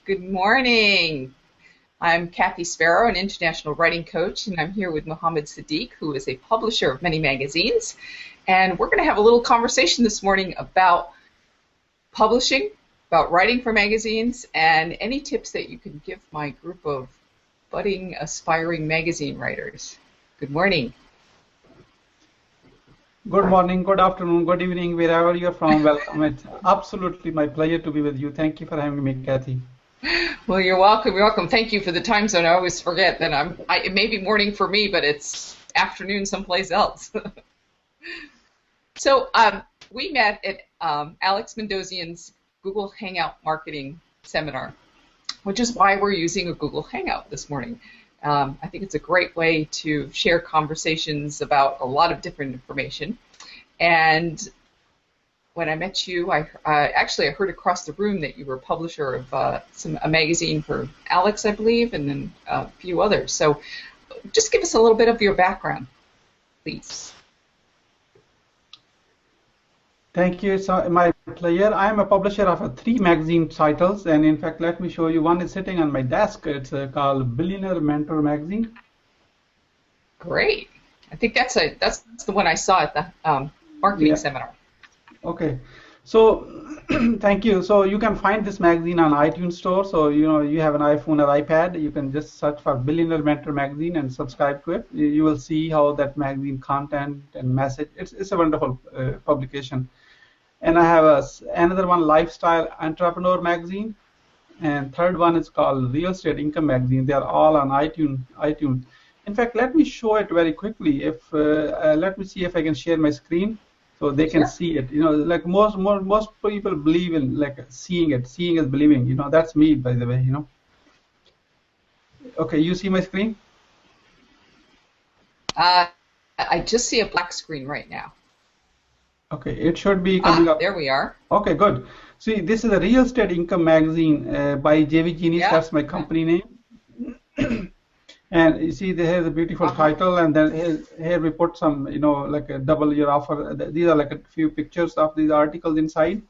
Good morning. I'm Kathy Sparrow, an international writing coach, and I'm here with Muhammad Siddique, who is a publisher of many magazines. And we're going to have a little conversation this morning about publishing, about writing for magazines, and any tips that you can give my group of budding, aspiring magazine writers. Good morning. Good morning, good afternoon, good evening, wherever you're from. Welcome. It's absolutely my pleasure to be with you. Thank you for having me, Kathy. Well, you're welcome. You're welcome. Thank you for the time zone. I always forget that it may be morning for me, but it's afternoon someplace else. So we met at Alex Mandossian's Google Hangout marketing seminar, which is why we're using a Google Hangout this morning. I think it's a great way to share conversations about a lot of different information. And when I met you, I heard across the room that you were a publisher of a magazine for Alex, I believe, and then a few others. So just give us a little bit of your background, please. Thank you. It's my pleasure. I am a publisher of 3 magazine titles, and in fact, let me show you. One is sitting on my desk. It's called Billionaire Mentor Magazine. Great. I think that's the one I saw at the marketing seminar. Okay. So thank you. So you can find this magazine on iTunes Store. So you have an iPhone or iPad, you can just search for Billionaire Mentor Magazine and subscribe to it. You will see how that magazine content and message. It's a wonderful publication. And I have another one, Lifestyle Entrepreneur Magazine, and third one is called Real Estate Income Magazine. They are all on iTunes. In fact, let me show it very quickly. Let me see if I can share my screen so they can see it. Like most people believe in like seeing it. Seeing is believing. That's me, by the way. Okay, you see my screen? I just see a black screen right now. Okay, it should be coming up. There we are. Okay, good. See, this is a Real Estate Income Magazine by JV Genius. Yeah. That's my company name. And you see, here's a beautiful title, and then here we put some, like a double your offer. These are like a few pictures of these articles inside.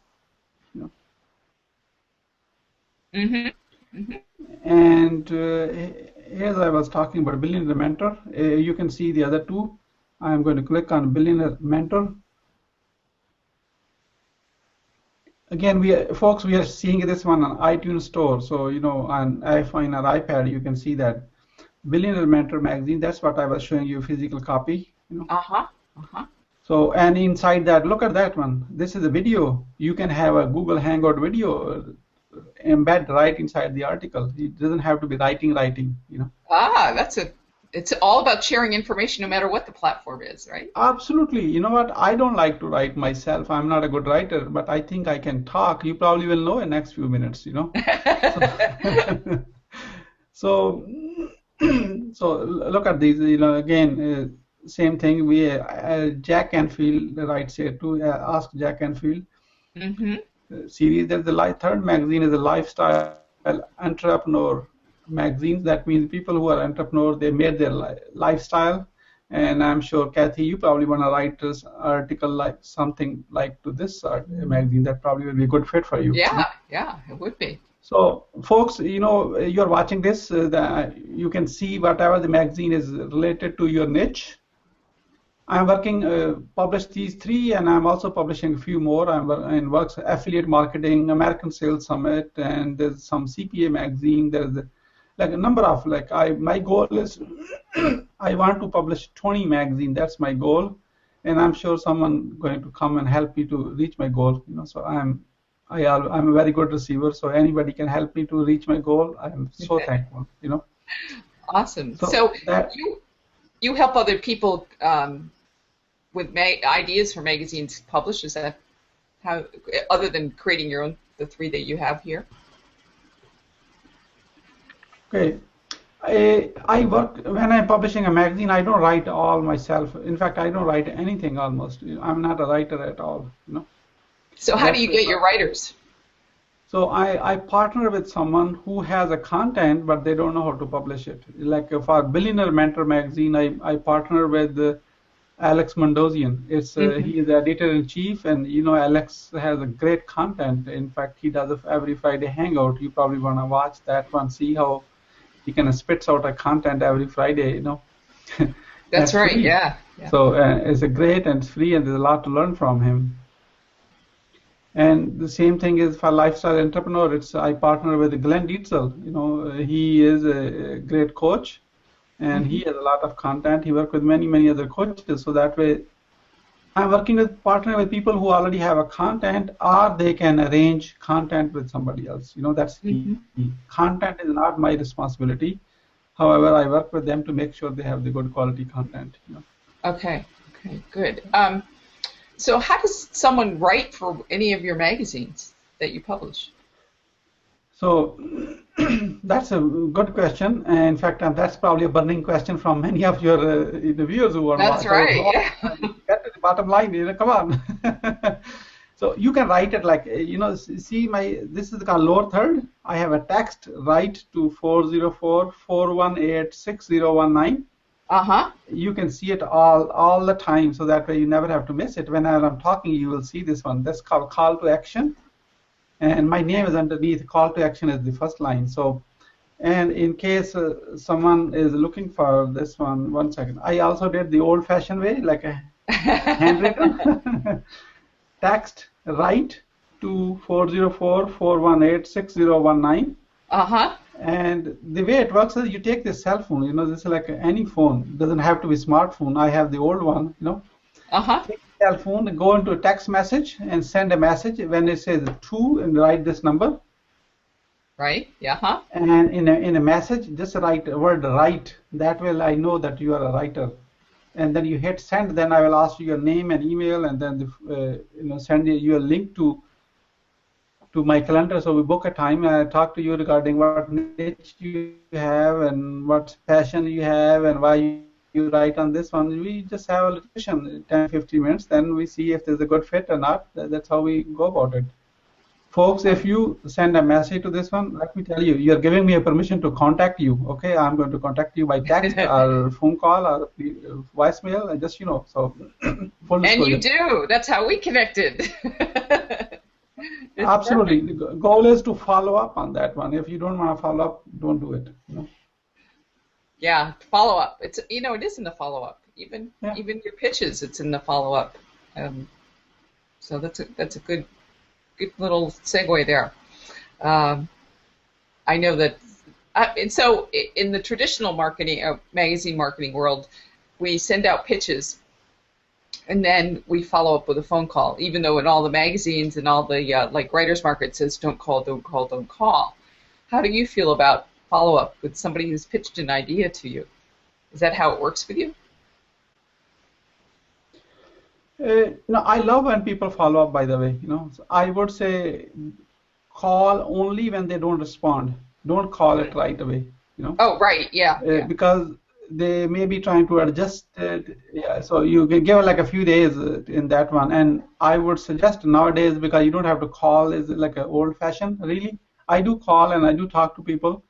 And here I was talking about Billionaire Mentor. You can see the other two. I'm going to click on Billionaire Mentor. Again, folks, we are seeing this one on iTunes Store. So, on iPhone or iPad, you can see that Billionaire Mentor Magazine. That's what I was showing you, physical copy. So, and inside that, look at that one. This is a video. You can have a Google Hangout video embed right inside the article. It doesn't have to be writing. It's all about sharing information no matter what the platform is, right? Absolutely. You know what? I don't like to write myself. I'm not a good writer, but I think I can talk. You probably will know in the next few minutes, So look at these, again, same thing. We Jack Canfield writes here too. Ask Jack Canfield series. There's the third magazine is a Lifestyle Entrepreneur Magazine. That means people who are entrepreneurs, they made their lifestyle. And I'm sure, Kathy, you probably want to write this article like something like to this magazine. That probably will be a good fit for you. Yeah, it would be. So, folks, you're watching this. You can see whatever the magazine is related to your niche. I'm published these 3, and I'm also publishing a few more. I'm in works affiliate marketing, American Sales Summit, and there's some CPA magazine. There's like a number of my goal is I want to publish 20 magazines. That's my goal, and I'm sure someone going to come and help me to reach my goal. So I'm a very good receiver. So anybody can help me to reach my goal. I'm so thankful. Awesome. So you help other people with ideas for magazines published. Is that how? Other than creating your own, the 3 that you have here. Okay, I work when I'm publishing a magazine. I don't write all myself. In fact, I don't write anything almost. I'm not a writer at all. So how do you get your writers? So I partner with someone who has a content, but they don't know how to publish it. Like for Billionaire Mentor Magazine, I partner with Alex Mandossian. It's Mm-hmm. he is the editor-in-chief, and Alex has a great content. In fact, he does every Friday Hangout. You probably want to watch that one, see how he kind of spits out a content every Friday. That's That's right. free. Yeah. Yeah. So it's a great and it's free, and there's a lot to learn from him. And the same thing is for lifestyle entrepreneur. I partner with Glen Dietsel. He is a great coach, and Mm-hmm. he has a lot of content. He works with many other coaches, so that way I'm working with partnering with people who already have a content, or they can arrange content with somebody else. That's key. Mm-hmm. Content is not my responsibility. However, I work with them to make sure they have the good quality content. Okay. Okay. Good. So how does someone write for any of your magazines that you publish? So that's a good question. And in fact, that's probably a burning question from many of your viewers who want to watch. That's right. Yeah. Get to the bottom line. Come on. So you can write it like see this is called lower third. I have a text write to 404-418-6019. Uh-huh. You can see it all the time, so that way you never have to miss it. Whenever I'm talking, you will see this one. That's called call to action. And my name is underneath. Call to action is the first line. So, and in case someone is looking for this one second. I also did the old-fashioned way, like a handwritten text write to 404-418-6019. Uh-huh. And the way it works is you take this cell phone. This is like any phone. It doesn't have to be smartphone. I have the old one. Uh-huh. Take the cell phone, go into a text message, and send a message when it says to, and write this number. Right. Yeah. Huh. And in a message, just write the word write. That way I know that you are a writer. And then you hit send. Then I will ask you your name and email, and then send you a link to my calendar. So we book a time, and I talk to you regarding what niche you have and what passion you have and why you write on this one. We just have a discussion, 10-15 minutes, then we see if there's a good fit or not. That's how we go about it. Folks, if you send a message to this one, let me tell you, you're giving me a permission to contact you. Okay, I'm going to contact you by text or phone call or voicemail, and just so full disclosure. And you do. That's how we connected. Absolutely. The goal is to follow up on that one. If you don't want to follow up, don't do it. Yeah, follow up. It is in the follow up. Even your pitches, it's in the follow up. So that's a good little segue there. I know that. And so in the traditional marketing, magazine marketing world, we send out pitches. And then we follow up with a phone call, even though in all the magazines and all the like Writers Market says don't call, don't call, don't call. How do you feel about follow up with somebody who's pitched an idea to you? Is that how it works with you? No, I love when people follow up. By the way, so I would say call only when they don't respond. Don't call it right away. Oh, right, yeah. Because they may be trying to adjust it. Yeah, so you can give it like a few days in that one. And I would suggest nowadays, because you don't have to call, is like an old-fashioned, really. I do call and I do talk to people.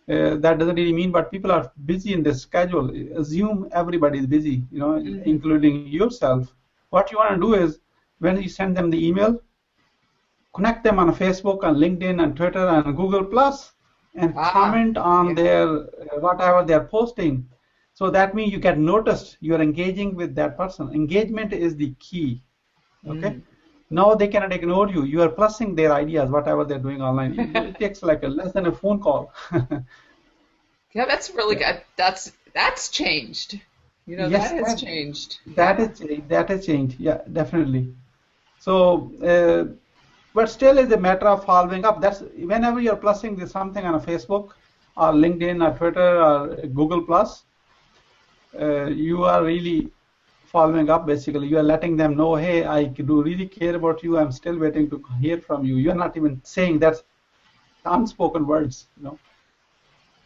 That doesn't really mean, but people are busy in their schedule. Assume everybody is busy, including yourself. What you want to do is, when you send them the email, connect them on Facebook, on LinkedIn, and Twitter, and Google Plus, and comment on their whatever they're posting. So that means you get noticed. You're engaging with that person. Engagement is the key. Okay. Now they cannot ignore you. You are plussing their ideas, whatever they're doing online. It takes like less than a phone call. Yeah, that's really good. That's changed. Yes, that has changed. That has changed. Yeah, definitely. So, but still, is a matter of following up. That's whenever you're plussing something on a Facebook or LinkedIn or Twitter or Google Plus, you are really following up. Basically, you are letting them know, hey, I do really care about you. I'm still waiting to hear from you. You're not even saying that's unspoken words.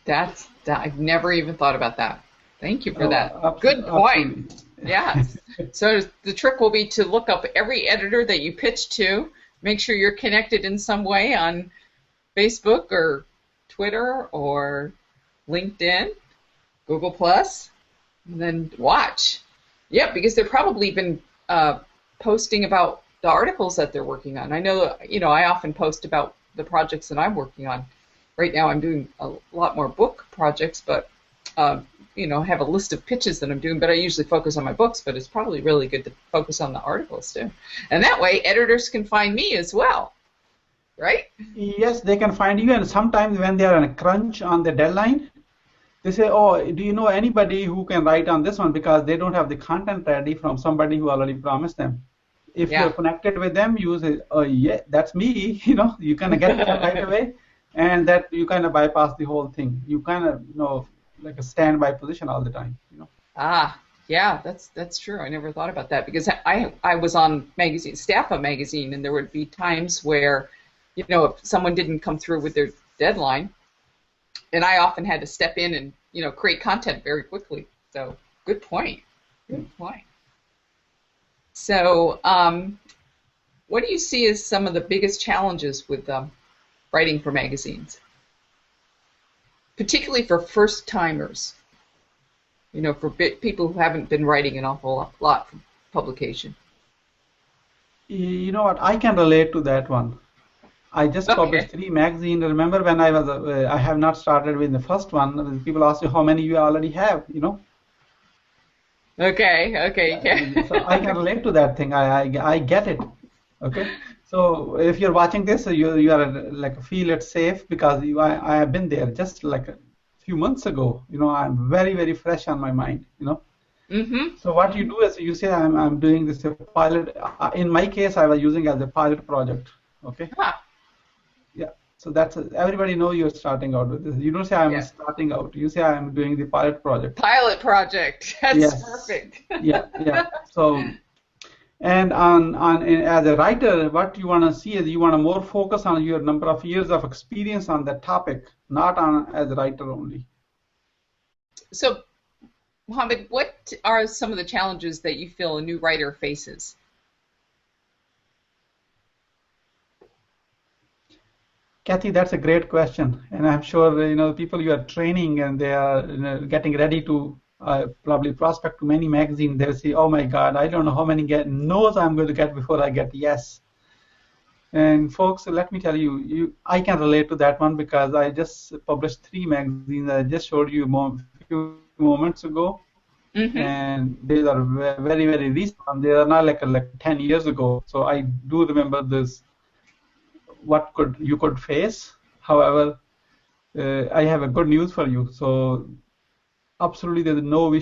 I've never even thought about that. Thank you for that. Good point. Absolutely. Yeah. So the trick will be to look up every editor that you pitch to. Make sure you're connected in some way on Facebook or Twitter or LinkedIn, Google Plus, and then watch. Yeah, because they've probably been posting about the articles that they're working on. I know, I often post about the projects that I'm working on. Right now I'm doing a lot more book projects, but, I have a list of pitches that I'm doing, but I usually focus on my books, but it's probably really good to focus on the articles too. And that way editors can find me as well, right? Yes, they can find you, and sometimes when they are in a crunch on the deadline, they say, oh, do you know anybody who can write on this one, because they don't have the content ready from somebody who already promised them. If you're connected with them, you say, oh yeah, that's me, you kind of get that right away, and that you kind of bypass the whole thing. You kind of, like a standby position all the time, Ah, yeah, that's true. I never thought about that, because I was on staff of magazine, and there would be times where, if someone didn't come through with their deadline, and I often had to step in and, create content very quickly. So, good point. Good point. So, what do you see as some of the biggest challenges with writing for magazines, particularly for first-timers? For people who haven't been writing an awful lot for publication. You know what? I can relate to that one. I just published 3 magazines. Remember when I was, I have not started with the first one. People ask you how many you already have, Okay. So I can relate to that thing. I get it. Okay. So if you're watching this, you are like feel it safe, because I have been there just like a few months ago. I'm very, very fresh on my mind. So what you do is you say I'm doing this pilot. In my case, I was using it as a pilot project. Okay. Yeah. So that's everybody know you're starting out with this. You don't say I'm starting out. You say I'm doing the pilot project. Pilot project. That's perfect. Yeah. So, and as a writer, what you want to see is you want to more focus on your number of years of experience on that topic, not on as a writer only. So, Muhammad, what are some of the challenges that you feel a new writer faces? Kathy, that's a great question, and I'm sure people you are training and they are getting ready to probably prospect to many magazines. They'll say, "Oh my God, I don't know how many no's I'm going to get before I get yes." And folks, let me tell you, I can relate to that one, because I just published 3 magazines. I just showed you a few moments ago, and they are very, very recent. They are not like 10 years ago. So I do remember this. What you could face. However, I have a good news for you. So absolutely, there's no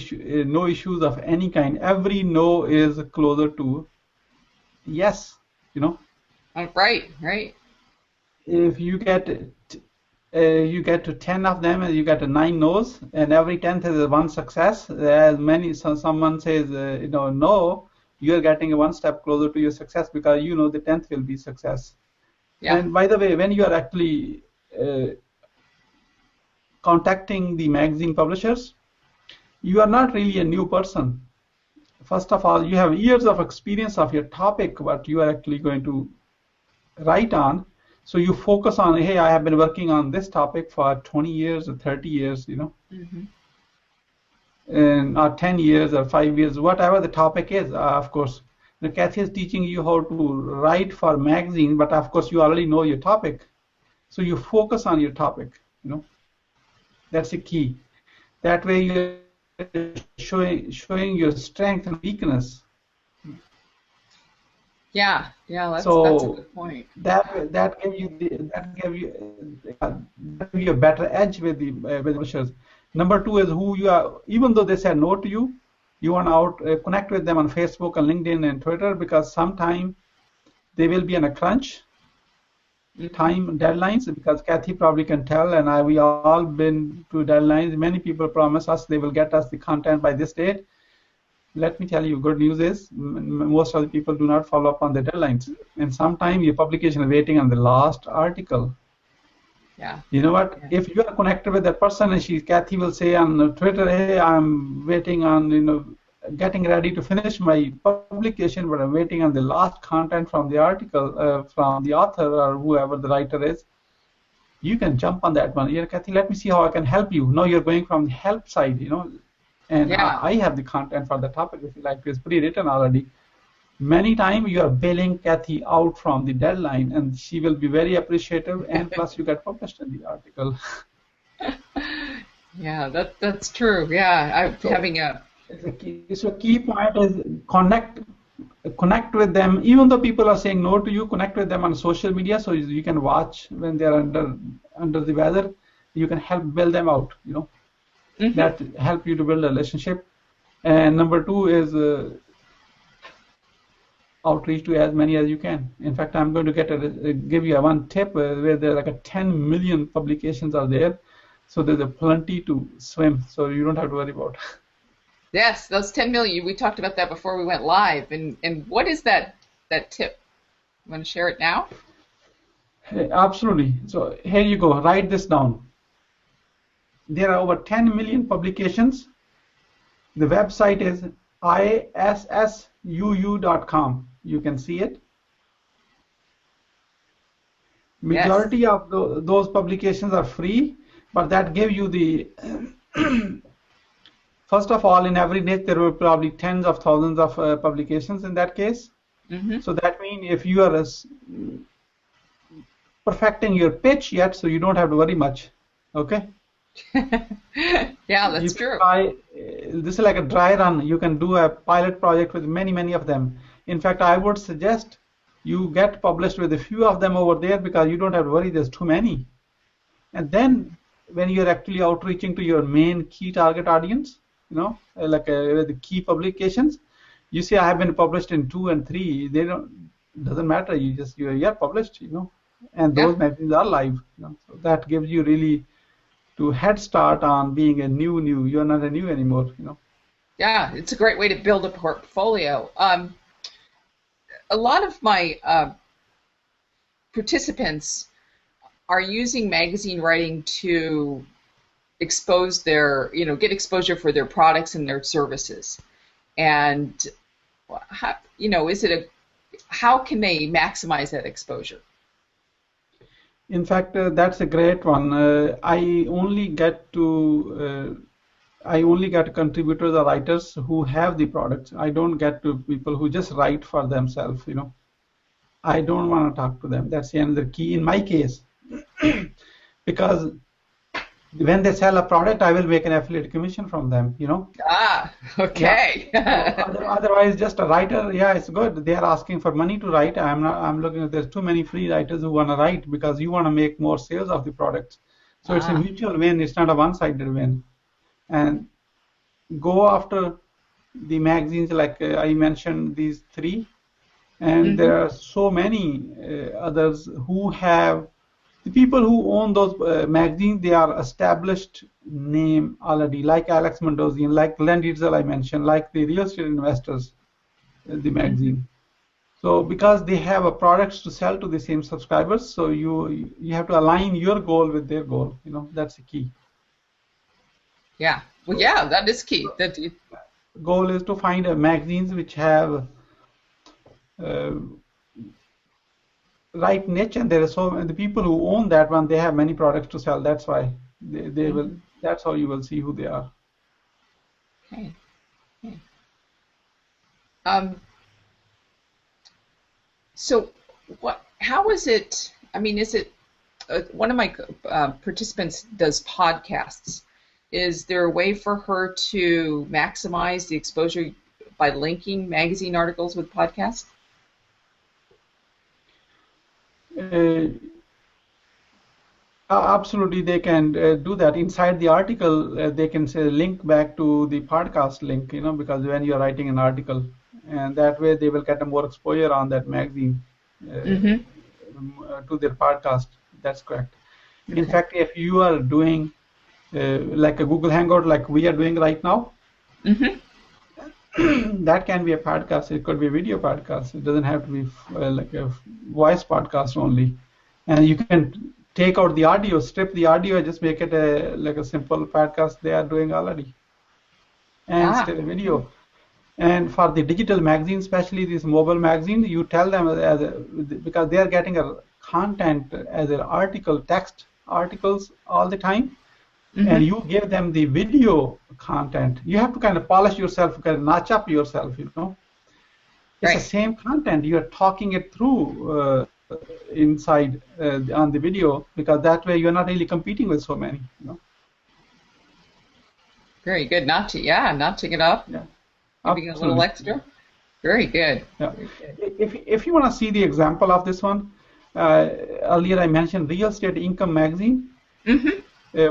issues of any kind. Every no is closer to yes. Right. If you get to 10 of them, and you get 9 no's, and every 10th is 1 success. Someone says no, you're getting 1 step closer to your success, because the 10th will be success. Yeah. And by the way, when you are actually contacting the magazine publishers, you are not really a new person. First of all, you have years of experience of your topic, what you are actually going to write on. So you focus on, hey, I have been working on this topic for 20 years or 30 years, and or 10 years or 5 years, whatever the topic is, of course. Kathy is teaching you how to write for magazine, but of course you already know your topic, so you focus on your topic. That's the key. That way you're showing your strength and weakness. Yeah, that's a good point. That give you a better edge with the publishers. Number 2 is who you are. Even though they say no to you, you want to connect with them on Facebook and LinkedIn and Twitter, because sometime they will be in a crunch time deadlines, because Kathy probably can tell, and we all been to deadlines. Many people promise us they will get us the content by this date. Let me tell you, good news is most of the people do not follow up on the deadlines, and sometimes your publication is waiting on the last article. Yeah. You know what? Yeah. If you are connected with that person, and Kathy will say on Twitter, "Hey, I'm waiting on getting ready to finish my publication, but I'm waiting on the last content from the article from the author or whoever the writer is." You can jump on that one. Yeah, Kathy, let me see how I can help you. No, you're going from the help side. And Yeah. I have the content for the topic, if you like. It's pre-written already. Many times you are bailing Kathy out from the deadline, and she will be very appreciative, and plus you get published in the article. Yeah, that's true. Yeah, I'm So having a so key point is connect with them. Even though people are saying no to you, connect with them on social media so you can watch when they're under the weather. You can help build them out. That help you to build a relationship. And number two is outreach to as many as you can. In fact, I'm going to give you one tip where there are like 10 million publications are there. So there's a plenty to swim, so you don't have to worry about. Yes, those 10 million. We talked about that before we went live. And what is that tip? You want to share it now? Absolutely. So here you go. Write this down. There are over 10 million publications. The website is issuu.com. You can see it. Majority of those publications are free, but that gives you the first of all, in every niche there were probably tens of thousands of publications in that case. So that means if you are perfecting your pitch yet, so you don't have to worry much. Okay. Yeah, that's true. This is like a dry run. You can do a pilot project with many of them. In fact, I would suggest you get published with a few of them over there because you don't have to worry there's too many. And then when you're actually outreaching to your main key target audience, like the key publications, you say I have been published in 2 and 3. Doesn't matter. You're published, and those magazines are live. So that gives you really to head start on being a new. You're not a new anymore, Yeah, it's a great way to build a portfolio. A lot of my participants are using magazine writing to expose get exposure for their products and their services. And how can they maximize that exposure? In fact, that's a great one. I only get contributors or writers who have the products. I don't get to people who just write for themselves. I don't want to talk to them. That's another key in my case, because when they sell a product, I will make an affiliate commission from them. Ah, okay. Yeah. Otherwise, just a writer, yeah, it's good. They are asking for money to write. I'm looking at there's too many free writers who want to write because you want to make more sales of the products. So it's a mutual win. It's not a one-sided win. And go after the magazines like I mentioned these 3, and there are so many others who have. The people who own those magazines, they are established name already, like Alex Mandossian, like Glen Dietsel I mentioned, like the real estate investors, the magazine. So because they have a products to sell to the same subscribers, so you have to align your goal with their goal. That's the key. Yeah. Well, yeah, that is key. Goal is to find magazines which have right niche, and there are the people who own that one, they have many products to sell. That's why they will. That's how you will see who they are. Okay. So how is it? I mean, is it one of my participants does podcasts? Is there a way for her to maximize the exposure by linking magazine articles with podcasts? Absolutely, they can do that. Inside the article, they can say link back to the podcast link, because when you're writing an article, and that way they will get a more exposure on that magazine to their podcast. That's correct. Okay. In fact, if you are doing like a Google Hangout like we are doing right now, that can be a podcast. It could be a video podcast. It doesn't have to be like a voice podcast only. And you can take out the audio, strip the audio, and just make it like a simple podcast they are doing already. And still a video. And for the digital magazine, especially this mobile magazine, you tell them because they are getting a content as an text articles all the time. And you give them the video content. You have to kind of polish yourself, kind of notch up yourself, you know. It's Right. the same content. You're talking it through inside on the video, because that way you're not really competing with so many, you know. Very good. Notching it up. Yeah. Giving it a little extra. Very good. Yeah. Very good. If you want to see the example of this one, earlier I mentioned Real Estate Income Magazine. Mm-hmm.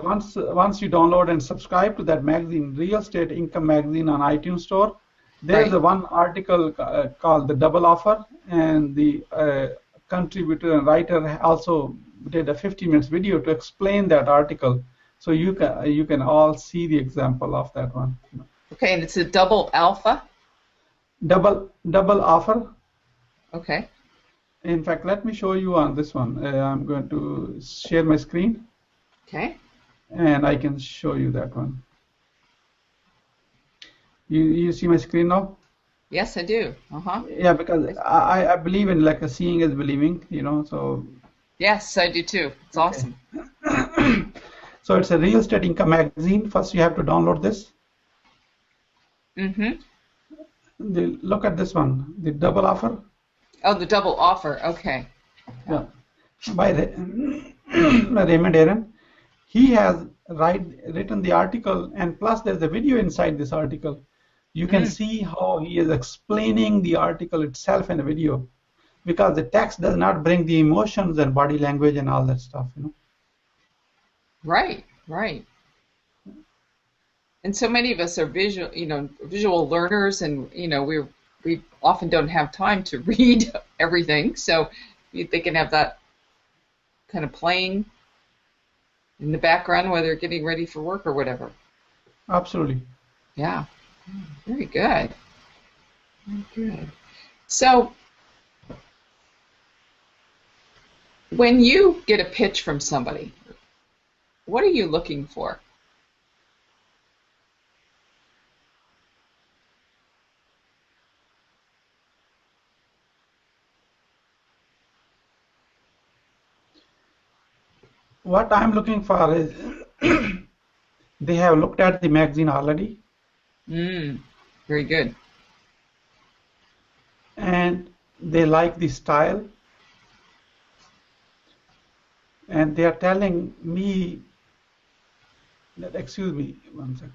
Once you download and subscribe to that magazine, Real Estate Income Magazine on iTunes Store, there's Right. a one article called The Double Offer, and the contributor and writer also did a 50 minutes video to explain that article. So you can all see the example of that one. Okay, and it's a double alpha. Double offer. Okay. In fact, let me show you on this one. I'm going to share my screen, Okay. and I can show you that one. You see my screen now? Yes, I do. Yeah, because I believe in like a seeing is believing, you know. So Yes, I do too. It's awesome. so it's a Real Estate Income Magazine. First, you have to download this. Mm-hmm. Look at this one, the double offer. Oh, the double offer. Okay. Yeah, by Raymond Aaron. He has written the article, and plus there's a video inside this article. You can see how he is explaining the article itself in a video, because the text does not bring the emotions and body language and all that stuff, you know. Right. Right. And so many of us are visual learners, and we often don't have time to read everything. So they can have that kind of playing in the background while they're getting ready for work or whatever. Absolutely. Yeah. Very good. Very good. So when you get a pitch from somebody, what are you looking for? What I'm looking for is they have looked at the magazine already. Very good. And they like the style. And they are telling me that, excuse me, one second.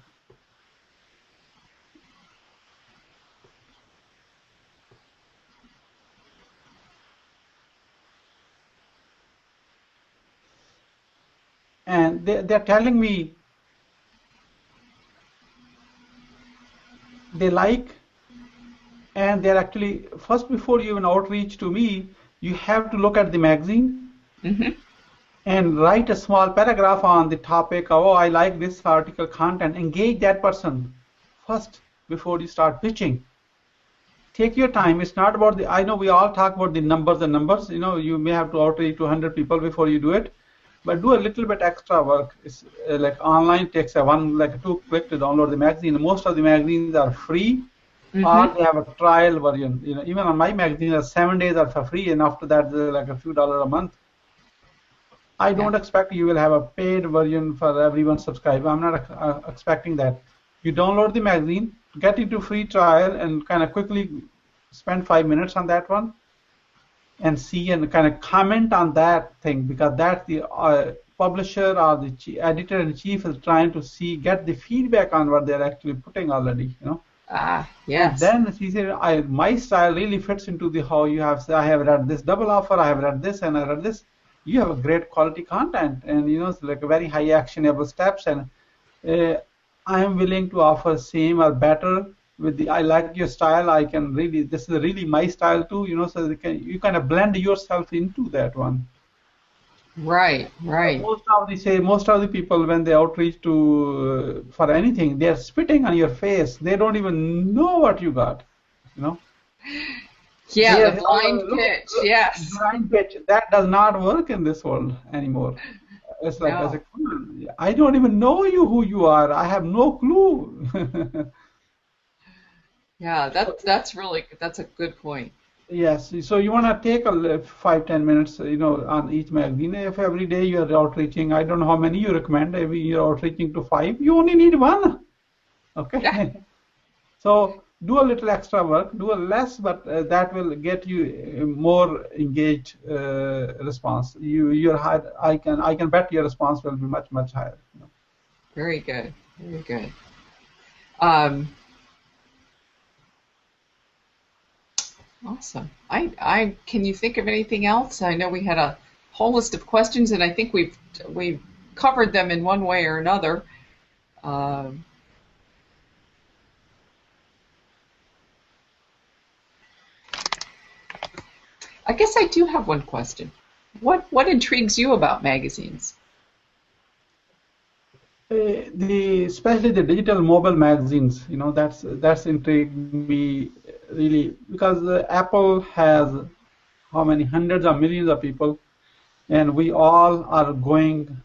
And they're telling me they like, and they're actually, first before you even outreach to me, you have to look at the magazine and write a small paragraph on the topic. Oh, I like this article content. Engage that person first before you start pitching. Take your time. It's not about I know we all talk about the numbers and numbers. You know, you may have to outreach to 100 people before you do it. But do a little bit extra work. It's like online takes two click to download the magazine. Most of the magazines are free, or they have a trial version. You know, even on my magazine, 7 days are for free, and after that, they're like a few dollars a month. I don't expect you will have a paid version for everyone subscribe. I'm not expecting that. You download the magazine, get into free trial, and kind of quickly spend 5 minutes on that one, and see and kind of comment on that thing, because that's the publisher or the editor-in-chief is trying to get the feedback on what they're actually putting already, you know. Yes. And then he said, my style really fits into the how you have. I have read this double offer, I have read this, and I read this. You have a great quality content, and you know, it's like a very high actionable steps, and I am willing to offer same or better. I like your style. I can really, this is really my style too, you know, so you kind of blend yourself into that one. Right. Most of the people, when they outreach to for anything, they're spitting on your face. They don't even know what you got, you know. Yeah, the blind pitch. Yes. Blind pitch. That does not work in this world anymore. It's like, I don't even know who you are. I have no clue. Yeah, that's a good point. Yes, so you want to take 5-10 minutes, you know, on each magazine. If every day you are outreaching, I don't know how many you recommend. If you're outreaching to 5, you only need 1. Okay. Yeah. So do a little extra work, do a less, but that will get you a more engaged response. I can bet your response will be much higher. Very good. Very good. Um, awesome. Can you think of anything else? I know we had a whole list of questions, and I think we've covered them in one way or another. Um, I guess I do have one question. What intrigues you about magazines? Especially the digital mobile magazines, that's intrigued me really, because Apple has how many hundreds of millions of people, and we all are going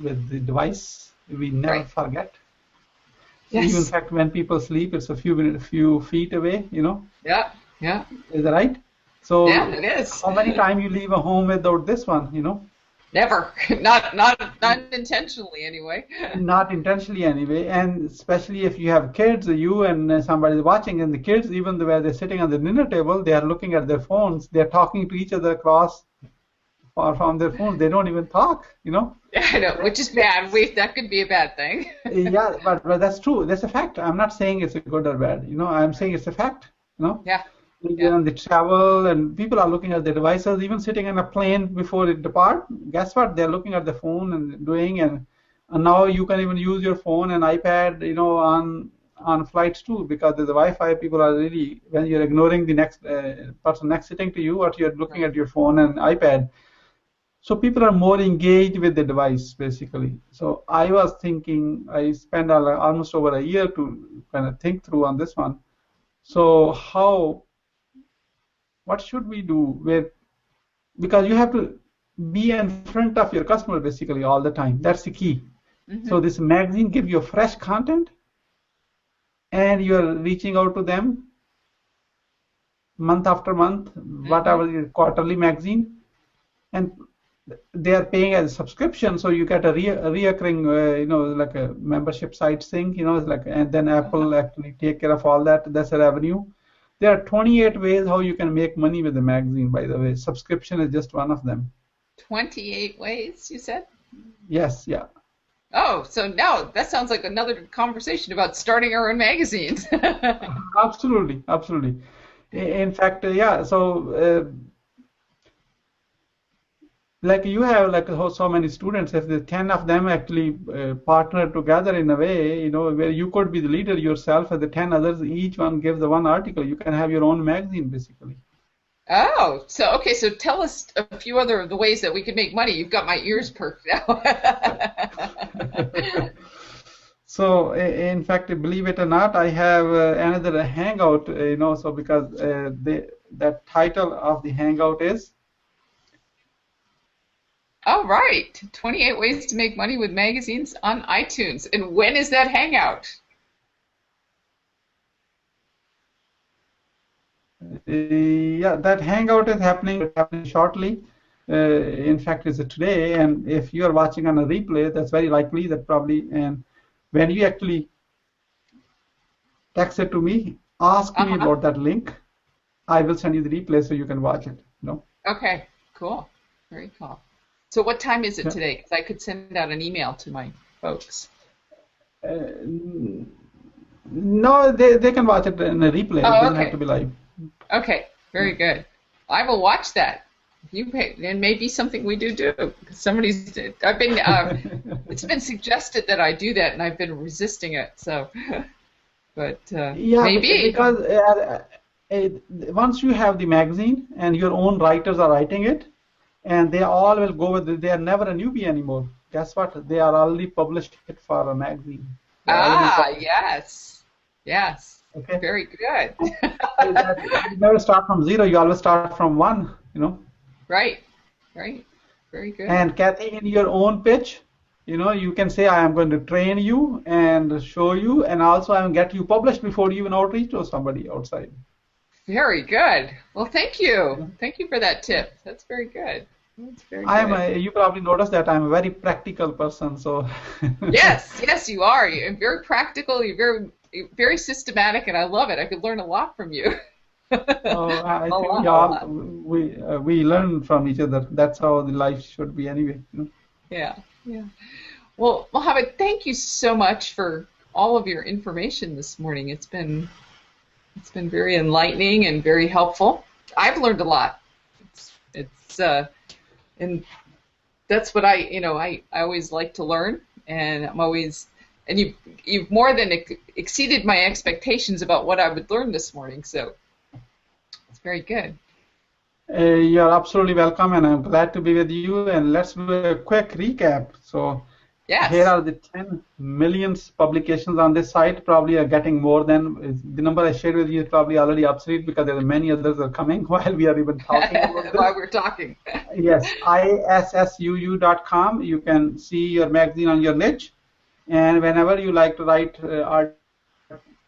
with the device. We never Right. forget. Yes. Even in fact, when people sleep, it's a few feet away. Yeah. Yeah. Is that right? So Yeah, it is. how many times you leave a home without this one? Never. Not intentionally anyway. Not intentionally anyway, and especially if you have kids, you and somebody is watching, and the kids, even where they're sitting on the dinner table, they are looking at their phones. They're talking to each other across or from their phones. They don't even talk. Yeah, I know, which is bad. That could be a bad thing. Yeah, but that's true. That's a fact. I'm not saying it's a good or bad. I'm saying it's a fact. Yeah. And the travel, and people are looking at their devices, even sitting on a plane before it depart. Guess what? They're looking at the phone and now you can even use your phone and iPad, on flights too, because there's the Wi-Fi. People are really, when you're ignoring the next person next sitting to you, or you're looking at your phone and iPad. So people are more engaged with the device, basically. So I was thinking, I spent almost over a year to kind of think through on this one. So what should we do because you have to be in front of your customer basically all the time. That's the key. Mm-hmm. So this magazine gives you fresh content, and you're reaching out to them month after month, whatever your quarterly magazine, and they are paying as a subscription, so you get a reoccurring, like a membership site thing, and then Apple actually take care of all that. That's a revenue. There are 28 ways how you can make money with the magazine, by the way. Subscription is just one of them. 28 ways, you said? Yes, yeah. Oh, so now that sounds like another conversation about starting our own magazines. Absolutely. In fact, yeah, so like you have so many students, if the 10 of them actually partner together in a way, where you could be the leader yourself and the 10 others, each one gives the one article, you can have your own magazine basically. Oh, so tell us a few other of the ways that we could make money. You've got my ears perked now. So in fact, believe it or not, I have another Hangout, so because that title of the Hangout is all right, 28 ways to make money with magazines on iTunes. And when is that Hangout? Yeah, that Hangout is happening shortly. In fact, it's today. And if you are watching on a replay, that's very likely that probably. And when you actually text it to me, ask me about that link. I will send you the replay so you can watch it. Okay, cool. Very cool. So what time is it today? Because I could send out an email to my folks. No, they can watch it in a replay. It doesn't have to be live. Okay, very good. I will watch that. It may be something we do. It's been suggested that I do that, and I've been resisting it. So, but yeah, maybe because once you have the magazine and your own writers are writing it, and they all will go with it. They are never a newbie anymore. Guess what? They are already published it for a magazine. Yes. Okay. Very good. You never start from zero. You always start from one. Right. Very good. And Kathy, in your own pitch, you can say, I am going to train you and show you, and also I will get you published before you even outreach to somebody outside. Very good. Well, thank you. Thank you for that tip. That's very good. That's very I'm good. you probably noticed that I'm a very practical person, so Yes, yes, you are. You're very practical. You're very systematic, and I love it. I could learn a lot from you. so I A think lot, we a all lot. we learn from each other. That's how the life should be anyway. Yeah, yeah. Well, Mohammed, thank you so much for all of your information this morning. It's been very enlightening and very helpful. I've learned a lot. It's and that's what I always like to learn, and you've more than exceeded my expectations about what I would learn this morning. So it's very good. You're absolutely welcome, and I'm glad to be with you. And let's do a quick recap. So here Yes. are the 10 millions publications on this site. Probably are getting more than the number I shared with you is probably already obsolete because there are many others are coming while we are even talking about this. While we're talking. Yes, issuu.com. You can see your magazine on your niche, and whenever you like to write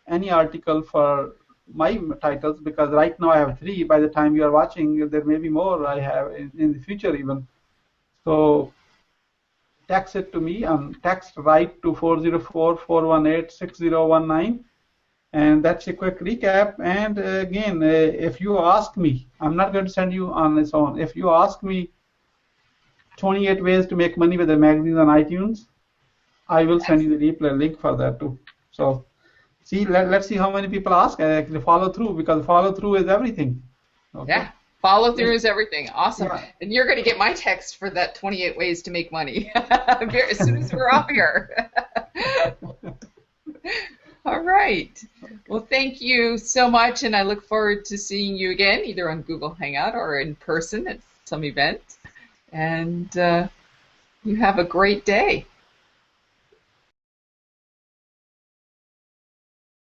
any article for my titles, because right now I have 3. By the time you are watching, there may be more I have in the future even. So text it to me on text write to 404-418-6019, and that's a quick recap. And again, if you ask me, I'm not going to send you on its own. If you ask me 28 ways to make money with the magazines on iTunes, I will send Yes. you the replay link for that too. So see, let's see how many people ask and actually follow through, because follow through is everything. Okay. Yeah. Follow through is everything. Awesome. Yeah. And you're going to get my text for that 28 ways to make money as soon as we're off here. All right. Well, thank you so much, and I look forward to seeing you again, either on Google Hangout or in person at some event. And you have a great day.